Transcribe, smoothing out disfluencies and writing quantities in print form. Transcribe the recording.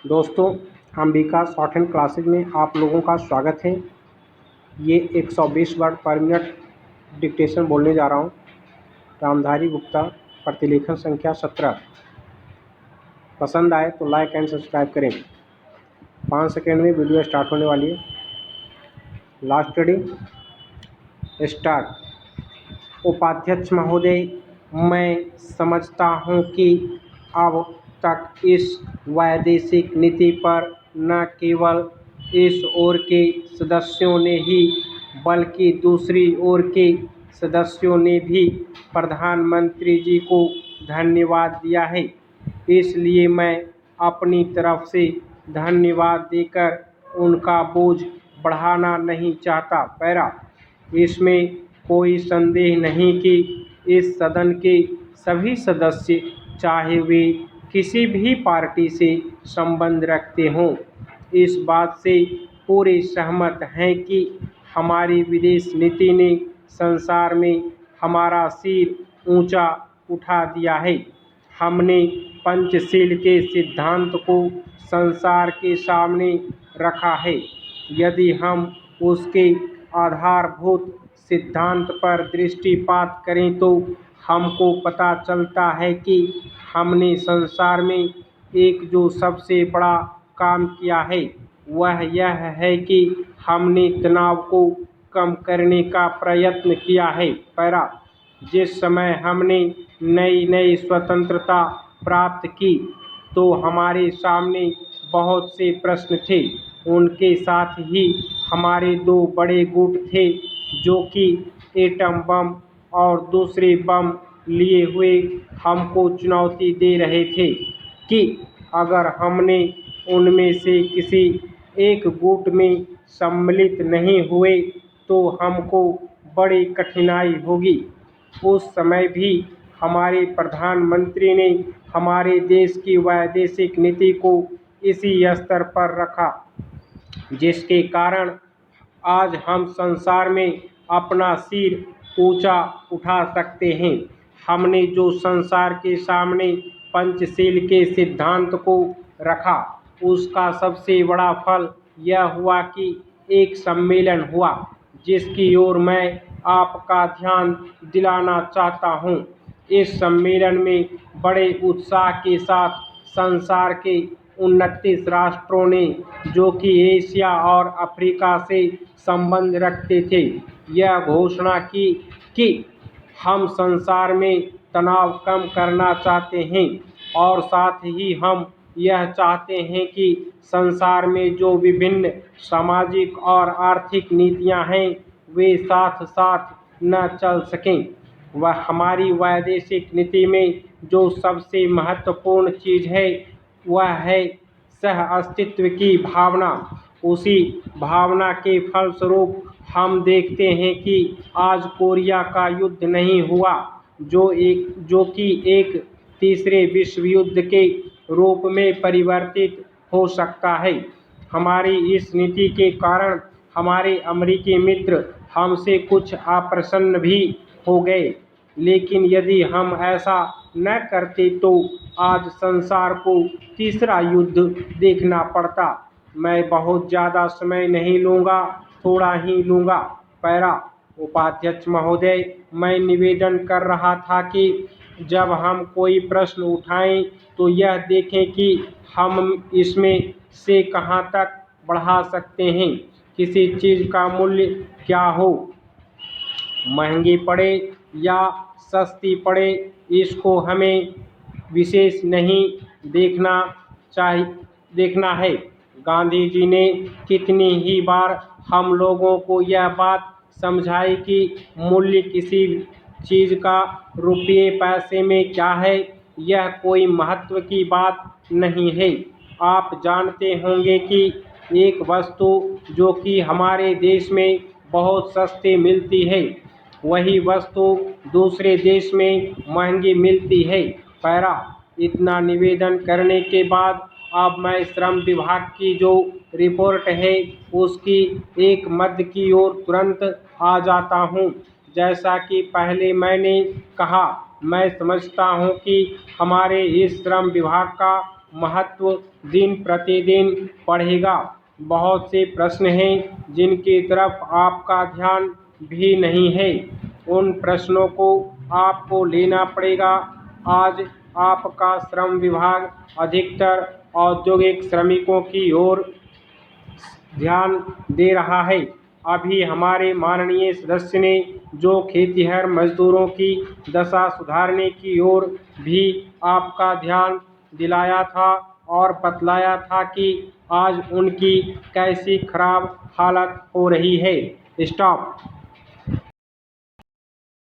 दोस्तों, Ambika short hand classes में आप लोगों का स्वागत है। ये 120 वर्ड पर मिनट डिक्टेशन बोलने जा रहा हूँ। रामधारी गुप्ता, प्रतिलेखन संख्या 17। पसंद आए तो लाइक एंड सब्सक्राइब करें। 5 सेकेंड में वीडियो स्टार्ट होने वाली है। Last reading start. उपाध्यक्ष महोदय, मैं समझता हूँ कि अब तक इस वैदेशिक नीति पर न केवल इस ओर के सदस्यों ने ही बल्कि दूसरी ओर के सदस्यों ने भी प्रधानमंत्री जी को धन्यवाद दिया है। इसलिए मैं अपनी तरफ से धन्यवाद देकर उनका बोझ बढ़ाना नहीं चाहता। पैरा, इसमें कोई संदेह नहीं कि इस सदन के सभी सदस्य, चाहे वे किसी भी पार्टी से संबंध रखते हों, इस बात से पूरे सहमत हैं कि हमारी विदेश नीति ने संसार में हमारा सिर ऊंचा उठा दिया है। हमने पंचशील के सिद्धांत को संसार के सामने रखा है। यदि हम उसके आधारभूत सिद्धांत पर दृष्टिपात करें तो हमको पता चलता है कि हमने संसार में एक जो सबसे बड़ा काम किया है वह यह है कि हमने तनाव को कम करने का प्रयत्न किया है। पैरा, जिस समय हमने नई नई स्वतंत्रता प्राप्त की तो हमारे सामने बहुत से प्रश्न थे। उनके साथ ही हमारे दो बड़े गुट थे जो कि एटम बम और दूसरे बम लिए हुए हमको चुनौती दे रहे थे कि अगर हमने उनमें से किसी एक गुट में सम्मिलित नहीं हुए तो हमको बड़ी कठिनाई होगी। उस समय भी हमारे प्रधानमंत्री ने हमारे देश की वैदेशिक नीति को इसी स्तर पर रखा जिसके कारण आज हम संसार में अपना सिर ऊंचा उठा सकते हैं। हमने जो संसार के सामने पंचशील के सिद्धांत को रखा उसका सबसे बड़ा फल यह हुआ कि एक सम्मेलन हुआ जिसकी ओर मैं आपका ध्यान दिलाना चाहता हूँ। इस सम्मेलन में बड़े उत्साह के साथ संसार के 29 राष्ट्रों ने, जो कि एशिया और अफ्रीका से संबंध रखते थे, यह घोषणा की कि हम संसार में तनाव कम करना चाहते हैं और साथ ही हम यह चाहते हैं कि संसार में जो विभिन्न सामाजिक और आर्थिक नीतियां हैं वे साथ साथ न चल सकें। वह हमारी वैदेशिक नीति में जो सबसे महत्वपूर्ण चीज़ है वह है सह अस्तित्व की भावना। उसी भावना के फलस्वरूप हम देखते हैं कि आज कोरिया का युद्ध नहीं हुआ जो कि एक तीसरे विश्व युद्ध के रूप में परिवर्तित हो सकता है। हमारी इस नीति के कारण हमारे अमेरिकी मित्र हमसे कुछ अप्रसन्न भी हो गए, लेकिन यदि हम ऐसा न करते तो आज संसार को तीसरा युद्ध देखना पड़ता। मैं बहुत ज़्यादा समय नहीं लूँगा, थोड़ा ही लूँगा। पैरा, उपाध्यक्ष महोदय, मैं निवेदन कर रहा था कि जब हम कोई प्रश्न उठाएं तो यह देखें कि हम इसमें से कहां तक बढ़ा सकते हैं। किसी चीज़ का मूल्य क्या हो, महंगी पड़े या सस्ती पड़े, इसको हमें विशेष नहीं देखना है। गांधी जी ने कितनी ही बार हम लोगों को यह बात समझाई कि मूल्य किसी चीज़ का रुपये पैसे में क्या है, यह कोई महत्व की बात नहीं है। आप जानते होंगे कि एक वस्तु जो कि हमारे देश में बहुत सस्ती मिलती है वही वस्तु दूसरे देश में महंगी मिलती है। पैरा, इतना निवेदन करने के बाद अब मैं श्रम विभाग की जो रिपोर्ट है उसकी एक मद की ओर तुरंत आ जाता हूँ। जैसा कि पहले मैंने कहा, मैं समझता हूँ कि हमारे इस श्रम विभाग का महत्व दिन प्रतिदिन बढ़ेगा। बहुत से प्रश्न हैं जिनकी तरफ आपका ध्यान भी नहीं है, उन प्रश्नों को आपको लेना पड़ेगा। आज आपका श्रम विभाग अधिकतर औद्योगिक श्रमिकों की ओर ध्यान दे रहा है। अभी हमारे माननीय सदस्य ने जो खेतिहर मजदूरों की दशा सुधारने की ओर भी आपका ध्यान दिलाया था और बतलाया था कि आज उनकी कैसी खराब हालत हो रही है। स्टॉप।